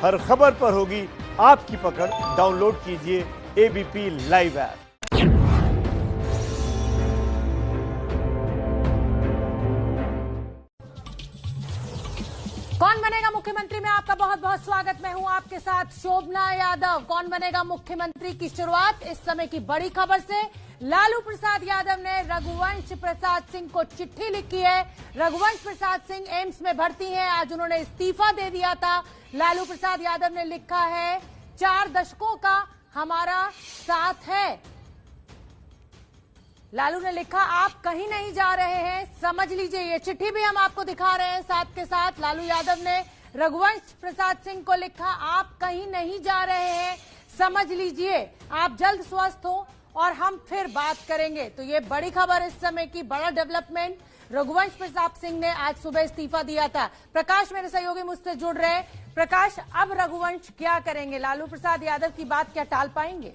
हर खबर पर होगी आपकी पकड़। डाउनलोड कीजिए एबीपी लाइव ऐप। कौन बनेगा मुख्यमंत्री में आपका बहुत बहुत स्वागत। मैं हूं आपके साथ शोभना यादव। कौन बनेगा मुख्यमंत्री की शुरुआत इस समय की बड़ी खबर से। लालू प्रसाद यादव ने रघुवंश प्रसाद सिंह को चिट्ठी लिखी है। रघुवंश प्रसाद सिंह एम्स में भर्ती हैं। आज उन्होंने इस्तीफा दे दिया था। लालू प्रसाद यादव ने लिखा है 4 दशकों का हमारा साथ है। लालू ने लिखा आप कहीं नहीं जा रहे हैं, समझ लीजिए। ये चिट्ठी भी हम आपको दिखा रहे हैं साथ के साथ। लालू यादव ने रघुवंश प्रसाद सिंह को लिखा आप कहीं नहीं जा रहे हैं, समझ लीजिए। आप जल्द स्वस्थ हो और हम फिर बात करेंगे। तो ये बड़ी खबर इस समय की, बड़ा डेवलपमेंट। रघुवंश प्रसाद सिंह ने आज सुबह इस्तीफा दिया था। प्रकाश मेरे सहयोगी मुझसे जुड़ रहे हैं। प्रकाश, अब रघुवंश क्या करेंगे? लालू प्रसाद यादव की बात क्या टाल पाएंगे?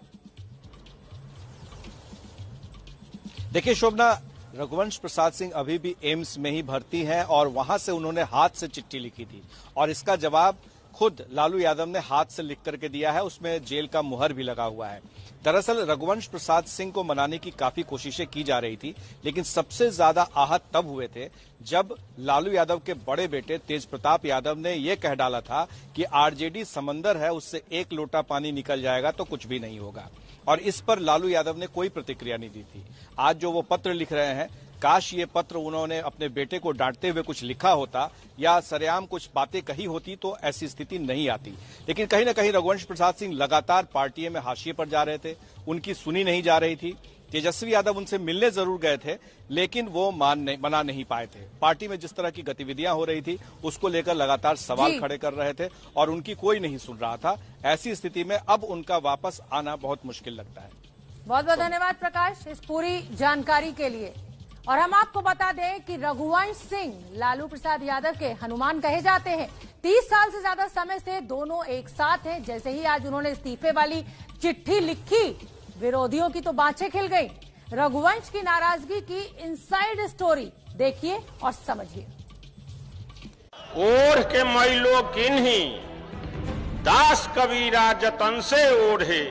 देखिए शोभना, रघुवंश प्रसाद सिंह अभी भी एम्स में ही भर्ती हैं और वहां से उन्होंने हाथ से चिट्ठी लिखी थी और इसका जवाब खुद लालू यादव ने हाथ से लिख करके दिया है। उसमें जेल का मुहर भी लगा हुआ है। दरअसल रघुवंश प्रसाद सिंह को मनाने की काफी कोशिशें की जा रही थी, लेकिन सबसे ज्यादा आहत तब हुए थे जब लालू यादव के बड़े बेटे तेज प्रताप यादव ने यह कह डाला था कि आरजेडी समंदर है, उससे 1 लोटा पानी निकल जाएगा तो कुछ भी नहीं होगा। और इस पर लालू यादव ने कोई प्रतिक्रिया नहीं दी थी। आज जो वो पत्र लिख रहे हैं, काश ये पत्र उन्होंने अपने बेटे को डांटते हुए कुछ लिखा होता या सरेआम कुछ बातें कही होती तो ऐसी स्थिति नहीं आती। लेकिन कहीं ना कहीं रघुवंश प्रसाद सिंह लगातार पार्टी में हाशिए पर जा रहे थे, उनकी सुनी नहीं जा रही थी। तेजस्वी यादव उनसे मिलने जरूर गए थे, लेकिन वो मना नहीं पाए थे। पार्टी में जिस तरह की गतिविधियां हो रही थी उसको लेकर लगातार सवाल खड़े कर रहे थे और उनकी कोई नहीं सुन रहा था। ऐसी स्थिति में अब उनका वापस आना बहुत मुश्किल लगता है। बहुत बहुत धन्यवाद प्रकाश इस पूरी जानकारी के लिए। और हम आपको बता दें कि रघुवंश सिंह लालू प्रसाद यादव के हनुमान कहे जाते हैं। 30 साल से ज्यादा समय से दोनों एक साथ हैं। जैसे ही आज उन्होंने इस्तीफे वाली चिट्ठी लिखी, विरोधियों की तो बाँछें खिल गई। रघुवंश की नाराजगी की इनसाइड स्टोरी देखिए और समझिए। ओढ़ के मैलो किन्ही दास कबीरा जतन से ओढ़े,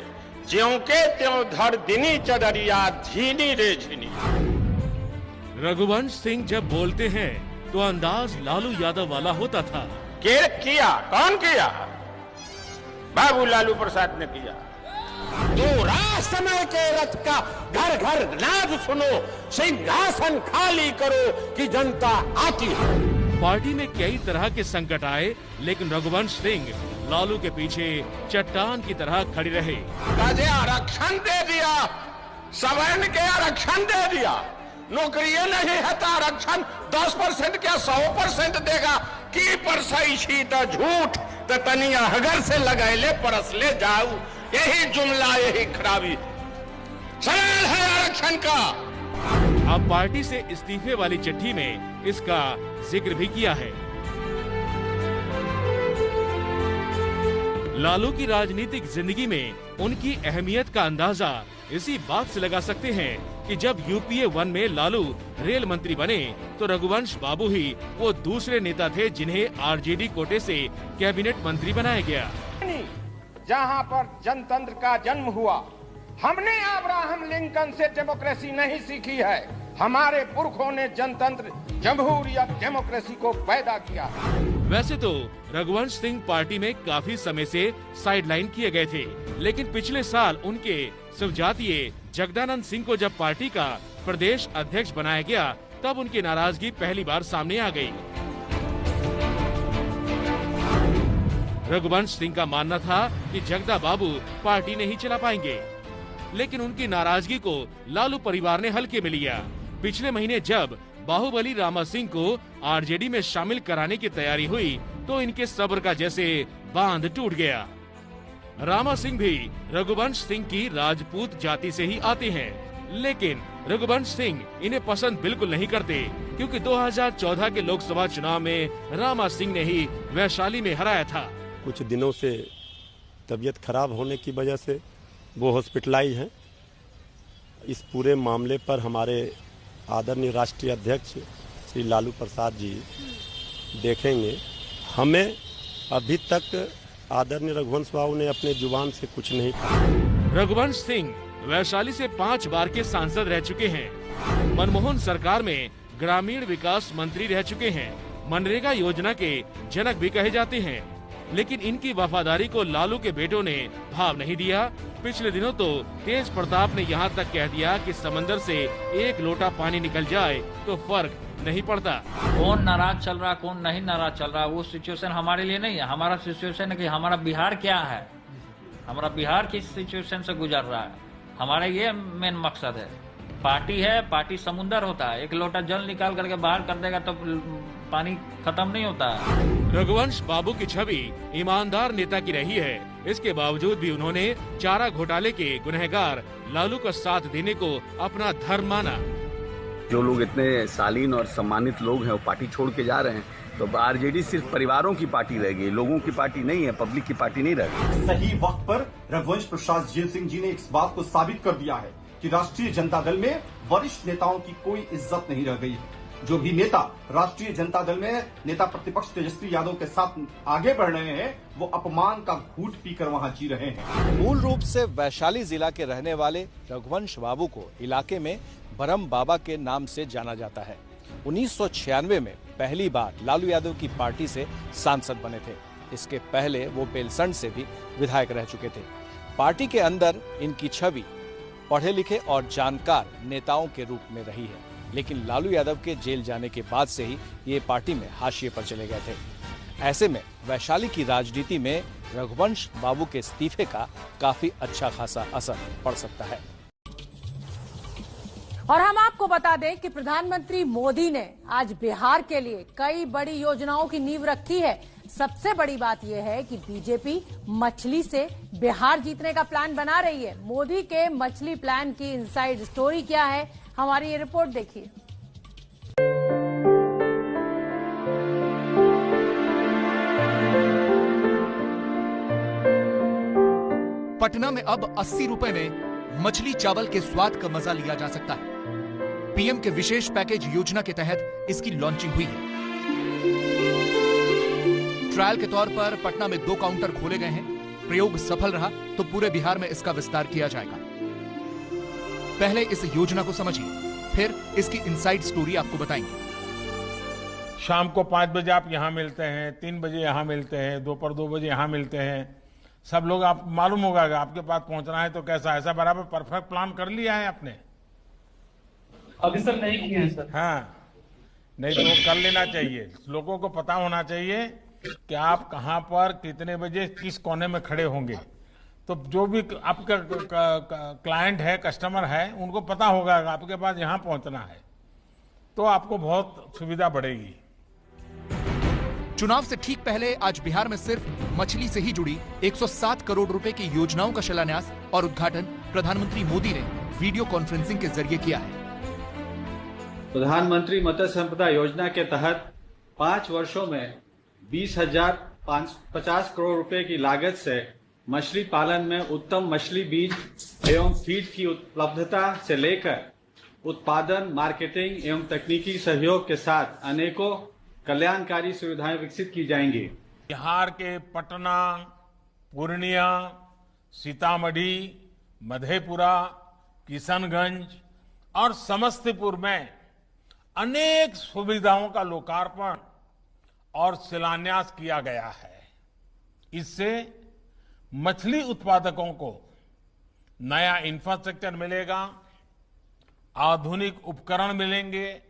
ज्यों के त्यों धर दिनी चदरिया झीनी रे झीनी। रघुवंश सिंह जब बोलते हैं तो अंदाज लालू यादव वाला होता था। किया? कौन किया? बाबू लालू प्रसाद ने किया। दूरा समय के रथ का घर घर नाद सुनो, सिंहासन खाली करो कि जनता आती है। पार्टी में कई तरह के संकट आए, लेकिन रघुवंश सिंह लालू के पीछे चट्टान की तरह खड़ी रहे। राजे आरक्षण दे दिया, सवर्ण के आरक्षण दे दिया, नौकरी नहीं है तो आरक्षण 10% क्या 100% देगा की परसई छी तो झूठ तो तनिया हगर से लगाए परस ले जाऊ। यही जुमला, यही खराबी सवाल है आरक्षण का। अब पार्टी से इस्तीफे वाली चिट्ठी में इसका जिक्र भी किया है। लालू की राजनीतिक जिंदगी में उनकी अहमियत का अंदाजा इसी बात से लगा सकते हैं कि जब यूपीए 1 में लालू रेल मंत्री बने तो रघुवंश बाबू ही वो दूसरे नेता थे जिन्हें आरजेडी कोटे से कैबिनेट मंत्री बनाया गया। जहां पर जनतंत्र का जन्म हुआ, हमने अब्राहम लिंकन से डेमोक्रेसी नहीं सीखी है। हमारे पुरखों ने जनतंत्र, जमहूरियत, डेमोक्रेसी को पैदा किया। वैसे तो रघुवंश सिंह पार्टी में काफी समय से साइडलाइन किए गए थे, लेकिन पिछले साल उनके स्वजातीय जगदानंद सिंह को जब पार्टी का प्रदेश अध्यक्ष बनाया गया तब उनकी नाराजगी पहली बार सामने आ गई। रघुवंश सिंह का मानना था कि जगदा बाबू पार्टी नहीं चला पाएंगे, लेकिन उनकी नाराजगी को लालू परिवार ने हल्के में लिया। पिछले महीने जब बाहुबली रामा सिंह को आरजेडी में शामिल कराने की तैयारी हुई तो इनके सब्र का जैसे बांध टूट गया। रामा सिंह भी रघुवंश सिंह की राजपूत जाति से ही आते हैं, लेकिन रघुवंश सिंह इन्हें पसंद बिल्कुल नहीं करते, क्योंकि 2014 के लोकसभा चुनाव में रामा सिंह ने ही वैशाली में हराया था। कुछ दिनों से तबीयत खराब होने की वजह से वो हॉस्पिटलाइज हैं। इस पूरे मामले पर हमारे आदरणीय राष्ट्रीय अध्यक्ष श्री लालू प्रसाद जी देखेंगे। हमें अभी तक आदरणीय रघुवंश बाबू ने अपने जुबान से कुछ नहीं कहा। रघुवंश सिंह वैशाली से 5 बार के सांसद रह चुके हैं। मनमोहन सरकार में ग्रामीण विकास मंत्री रह चुके हैं। मनरेगा योजना के जनक भी कहे जाते हैं, लेकिन इनकी वफादारी को लालू के बेटों ने भाव नहीं दिया। पिछले दिनों तो तेज प्रताप ने यहाँ तक कह दिया कि समंदर से 1 लोटा पानी निकल जाए तो फर्क नहीं पड़ता। कौन नाराज चल रहा, कौन नहीं नाराज चल रहा, वो सिचुएशन हमारे लिए नहीं है। हमारा सिचुएशन है कि हमारा बिहार क्या है, हमारा बिहार किस सिचुएशन से गुजर रहा है, हमारा ये मेन मकसद है। पार्टी है, पार्टी समुंदर होता है, 1 लोटा जल निकाल करके बाहर कर देगा तो पानी खत्म नहीं होता है। रघुवंश बाबू की छवि ईमानदार नेता की रही है। इसके बावजूद भी उन्होंने चारा घोटाले के गुनहगार लालू का साथ देने को अपना धर्म माना। जो लोग इतने शालीन और सम्मानित लोग हैं वो पार्टी छोड़ के जा रहे हैं, तो आरजेडी सिर्फ परिवारों की पार्टी रह गई, लोगों की पार्टी नहीं है, पब्लिक की पार्टी नहीं रह गई। सही वक्त पर रघुवंश प्रसाद सिंह जी ने इस बात को साबित कर दिया है कि राष्ट्रीय जनता दल में वरिष्ठ नेताओं की कोई इज्जत नहीं रह गई है। जो भी नेता राष्ट्रीय जनता दल में नेता प्रतिपक्ष तेजस्वी यादव के साथ आगे बढ़ रहे हैं, वो अपमान का घूंट पीकर वहां जी रहे हैं। मूल रूप से वैशाली जिला के रहने वाले रघुवंश बाबू को इलाके में बरम बाबा के नाम से जाना जाता है। 1996 में पहली बार लालू यादव की पार्टी से सांसद बने थे। इसके पहले वो बेलसंड से भी विधायक रह चुके थे। पार्टी के अंदर इनकी छवि पढ़े लिखे और जानकार नेताओं के रूप में रही है, लेकिन लालू यादव के जेल जाने के बाद से ही ये पार्टी में हाशिए पर चले गए थे। ऐसे में वैशाली की राजनीति में रघुवंश बाबू के इस्तीफे का काफी अच्छा खासा असर पड़ सकता है। और हम आपको बता दें कि प्रधानमंत्री मोदी ने आज बिहार के लिए कई बड़ी योजनाओं की नींव रखी है। सबसे बड़ी बात यह है कि बीजेपी मछली से बिहार जीतने का प्लान बना रही है। मोदी के मछली प्लान की इनसाइड स्टोरी क्या है, हमारी ये रिपोर्ट देखिए। पटना में अब 80 रुपए में मछली चावल के स्वाद का मजा लिया जा सकता है। पीएम के विशेष पैकेज योजना के तहत इसकी लॉन्चिंग हुई है। ट्रायल के तौर पर पटना में 2 काउंटर खोले गए हैं। प्रयोग सफल रहा तो पूरे बिहार में इसका विस्तार किया जाएगा। पहले इस योजना को समझिए, फिर इसकी इनसाइड स्टोरी आपको बताएंगे। शाम को 5 बजे आप यहाँ मिलते हैं, 3 बजे यहाँ मिलते हैं, दोपहर 2 बजे यहाँ मिलते हैं। सब लोग आप मालूम होगा आपके पास पहुंचना है तो कैसा, ऐसा बराबर परफेक्ट प्लान कर लिया है आपने? अभी सर नहीं किए हैं सर। हाँ, नहीं तो कर लेना चाहिए। लोगों को पता होना चाहिए कि आप कहाँ पर कितने बजे किस कोने में खड़े होंगे, तो जो भी आपका क्लाइंट है, कस्टमर है, उनको पता होगा आपके पास यहाँ पहुंचना है, तो आपको बहुत सुविधा बढ़ेगी। चुनाव से ठीक पहले आज बिहार में सिर्फ मछली से ही जुड़ी 107 करोड़ रुपए की योजनाओं का शिलान्यास और उद्घाटन प्रधानमंत्री मोदी ने वीडियो कॉन्फ्रेंसिंग के जरिए किया है। प्रधानमंत्री मत्स्य संपदा योजना के तहत 5 वर्षों में 20,550 करोड़ रुपए की लागत से मछली पालन में उत्तम मछली बीज एवं फीड की उपलब्धता से लेकर उत्पादन, मार्केटिंग एवं तकनीकी सहयोग के साथ अनेकों कल्याणकारी सुविधाएं विकसित की जाएंगी। बिहार के पटना, पूर्णिया, सीतामढ़ी, मधेपुरा, किशनगंज और समस्तीपुर में अनेक सुविधाओं का लोकार्पण और शिलान्यास किया गया है। इससे मछली उत्पादकों को नया इंफ्रास्ट्रक्चर मिलेगा, आधुनिक उपकरण मिलेंगे,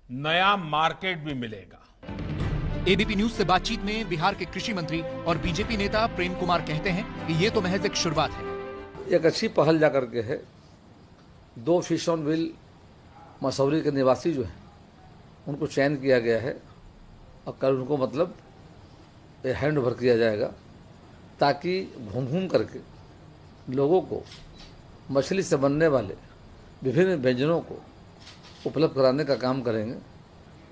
नया मार्केट भी मिलेगा। एबीपी न्यूज से बातचीत में बिहार के कृषि मंत्री और बीजेपी नेता प्रेम कुमार कहते हैं कि ये तो महज एक शुरुआत है। एक अच्छी पहल जाकर के है। 2 फिश ऑन व्हील मसौरी के निवासी जो हैं उनको चयन किया गया है और कल उनको मतलब हैंड ओवर किया जाएगा, ताकि घूम घूम करके लोगों को मछली से बनने वाले विभिन्न व्यंजनों को उपलब्ध कराने का काम करेंगे।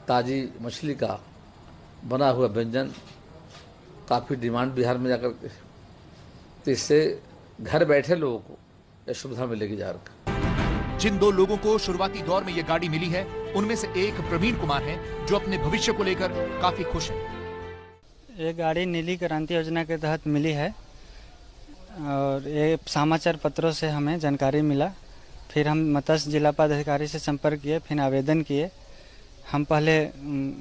ताज़ी मछली का बना हुआ व्यंजन काफ़ी डिमांड बिहार में जाकर के, तो इससे घर बैठे लोगों को यह सुविधा मिलेगी जाकर। जिन 2 लोगों को शुरुआती दौर में यह गाड़ी मिली है, उनमें से एक प्रवीण कुमार हैं, जो अपने भविष्य को लेकर काफी खुश हैं। ये गाड़ी नीली क्रांति योजना के तहत मिली है और ये समाचार पत्रों से हमें जानकारी मिला। फिर हम मत्स्य जिला पदाधिकारी से संपर्क किए, फिर आवेदन किए। हम पहले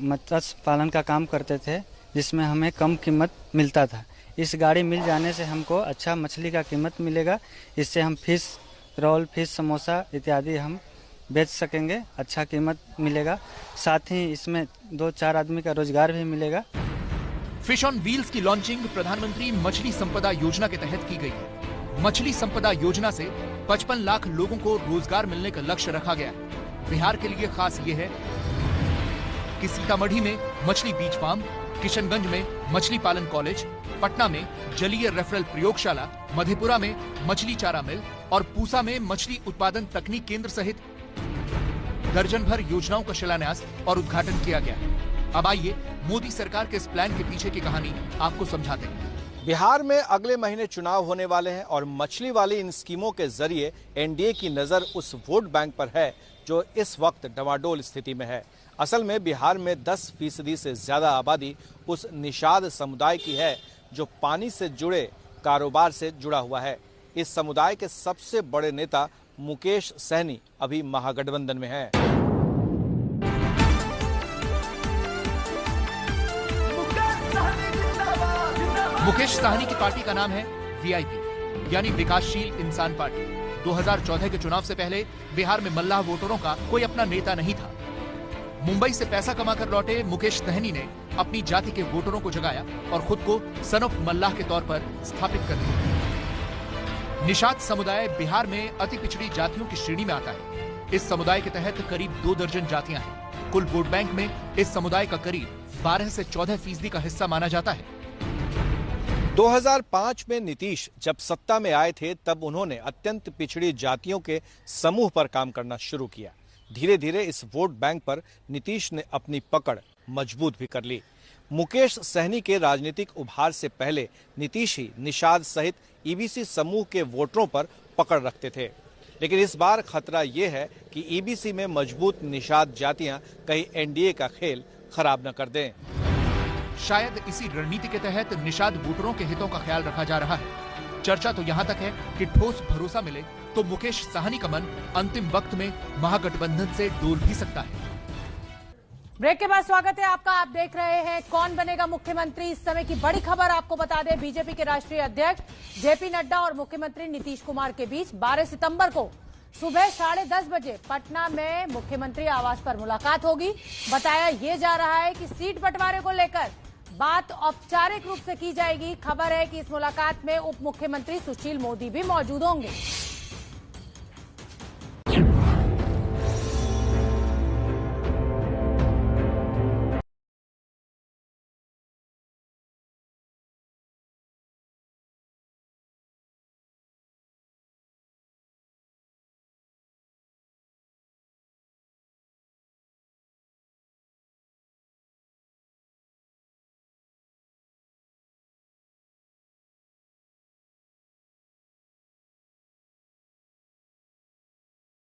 मत्स्य पालन का काम करते थे जिसमें हमें कम कीमत मिलता था। इस गाड़ी मिल जाने से हमको अच्छा मछली का कीमत मिलेगा। इससे हम फिश रोल, फिश समोसा इत्यादि हम बेच सकेंगे, अच्छा कीमत मिलेगा। साथ ही इसमें 2-4 आदमी का रोजगार भी मिलेगा। फिश ऑन व्हील्स की लॉन्चिंग प्रधानमंत्री मछली संपदा योजना के तहत की गई है। मछली संपदा योजना से 55 लाख लोगों को रोजगार मिलने का लक्ष्य रखा गया है। बिहार के लिए खास ये है कि सीतामढ़ी में मछली बीज फार्म, किशनगंज में मछली पालन कॉलेज, पटना में जलीय रेफरल प्रयोगशाला, मधेपुरा में मछली चारा मिल और पूसा में मछली उत्पादन तकनीक केंद्र सहित दर्जन भर योजनाओं का शिलान्यास और उद्घाटन किया गया। अब आइए मोदी सरकार के इस प्लान के पीछे की कहानी आपको समझाते हैं। बिहार में अगले महीने चुनाव होने वाले हैं और मछली वाली इन स्कीमों के जरिए एनडीए की नजर उस वोट बैंक पर है जो इस वक्त डमाडोल स्थिति में है। असल में बिहार में 10% से ज्यादा आबादी उस निषाद समुदाय की है जो पानी से जुड़े कारोबार से जुड़ा हुआ है। इस समुदाय के सबसे बड़े नेता मुकेश सहनी अभी महागठबंधन में हैं। मुकेश सहनी की पार्टी का नाम है वीआईपी यानी विकासशील इंसान पार्टी। 2014 के चुनाव से पहले बिहार में मल्लाह वोटरों का कोई अपना नेता नहीं था। मुंबई से पैसा कमाकर लौटे मुकेश सहनी ने अपनी जाति के वोटरों को जगाया और खुद को सन ऑफ मल्लाह के तौर पर स्थापित कर दिया। निषाद समुदाय बिहार में अति पिछड़ी जातियों की श्रेणी में आता है। इस समुदाय के तहत करीब 2 दर्जन जातियां हैं। कुल वोट बैंक में इस समुदाय का करीब 12 से 14% का हिस्सा माना जाता है। 2005 में नीतीश जब सत्ता में आए थे तब उन्होंने अत्यंत पिछड़ी जातियों के समूह पर काम करना शुरू किया। धीरे धीरे इस वोट बैंक पर नीतीश ने अपनी पकड़ मजबूत भी कर ली। मुकेश सहनी के राजनीतिक उभार से पहले नीतीश ही निषाद सहित ईबीसी समूह के वोटरों पर पकड़ रखते थे। लेकिन इस बार खतरा यह है कि ईबीसी में मजबूत निषाद जातियां कहीं एनडीए का खेल खराब न कर दें। शायद इसी रणनीति के तहत निषाद वोटरों के हितों का ख्याल रखा जा रहा है। चर्चा तो यहाँ तक है कि ठोस भरोसा मिले तो मुकेश सहनी का मन अंतिम वक्त में महागठबंधन से डोल भी सकता है। ब्रेक के बाद स्वागत है आपका। आप देख रहे हैं कौन बनेगा मुख्यमंत्री। इस समय की बड़ी खबर आपको बता दें, बीजेपी के राष्ट्रीय अध्यक्ष जेपी नड्डा और मुख्यमंत्री नीतीश कुमार के बीच 12 सितंबर को सुबह 10:30 बजे पटना में मुख्यमंत्री आवास पर मुलाकात होगी। बताया ये जा रहा है कि सीट बंटवारे को लेकर बात औपचारिक रूप से की जाएगी। खबर है कि इस मुलाकात में उप मुख्यमंत्री सुशील मोदी भी मौजूद होंगे।